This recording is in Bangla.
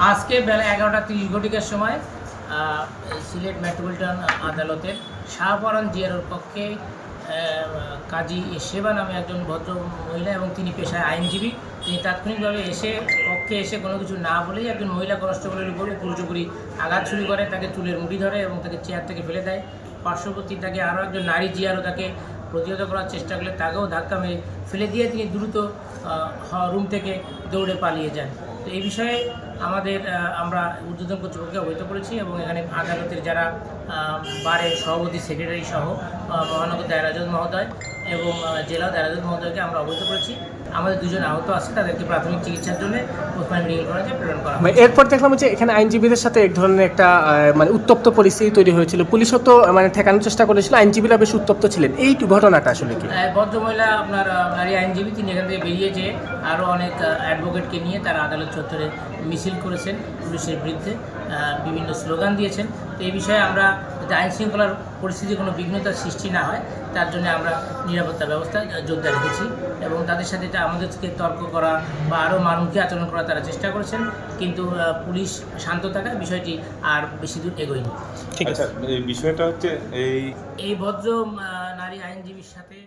আজকে বেলা 11:30 ঘটিকার সময় সিলেট মেট্রোপলিটন আদালতের শাহপরান জিয়ারোর পক্ষে কাজী সেবা নামে একজন ভদ্র মহিলা এবং তিনি পেশায় আইনজীবী, তিনি তাৎক্ষণিকভাবে পক্ষে এসে কোনো কিছু না বলেই একজন মহিলা কনস্টেবলের উপর উপর্যুপরি আঘাত শুরু করে, তাকে চুলের মুঠি ধরে এবং তাকে চেয়ার থেকে ফেলে দেয়। পার্শ্ববর্তী তাকে আরও একজন নারী জিয়ারও তাকে প্রতিহত করার চেষ্টা করলে তাকেও ধাক্কা মেরে ফেলে দিয়ে তিনি দ্রুত রুম থেকে দৌড়ে পালিয়ে যান। তো এই বিষয়ে আমরা ঊর্ধ্বতন কর্তৃপক্ষকে অবহিত করেছি এবং এখানে আদালতের যারা বারের সভাপতি সেক্রেটারি সহ মহানগর দায়রা জজ মহোদয় এবং জেলা দায়রা জজ মহোদয়কে আমরা অবহিত করেছি। আমাদের দুজন আহত আছে, তাদেরকে প্রাথমিক চিকিৎসার জন্য ওসমানী মেডিকেল কলেজে প্রেরণ করা হয়। এরপর দেখলাম যে এখানে আইনজীবীদের সাথে এক ধরনের একটা উত্তপ্ত পরিস্থিতি তৈরি হয়েছিল, পুলিশও তো ঠেকানোর চেষ্টা করেছিল, আইনজীবীরা বেশ উত্তপ্ত ছিলেন। এই ঘটনাটা আসলে কি? ভদ্রমহিলা নারী আইনজীবী তিনি এখান থেকে বেরিয়ে যেয়ে আরও অনেক অ্যাডভোকেটকে নিয়ে তারা আদালত চত্বরে মিছিল করেছেন, পুলিশের বিরুদ্ধে বিভিন্ন স্লোগান দিয়েছেন। তো এই বিষয়ে আমরা যাতে আইন শৃঙ্খলার পরিস্থিতি কোনো বিঘ্নতার সৃষ্টি না হয় তার জন্য আমরা নিরাপত্তা ব্যবস্থা জোরদার রেখেছি এবং তাদের সাথে আমাদেরকে তর্ক করা বা আরও মানমুখী আচরণ করার তারা চেষ্টা করেছেন, কিন্তু পুলিশ শান্ত থাকায় বিষয়টি আর বেশি দূর এগোয়নি। ঠিক আছে, এই বিষয়টা হচ্ছে এই ভদ্র নারী আইনজীবীর সাথে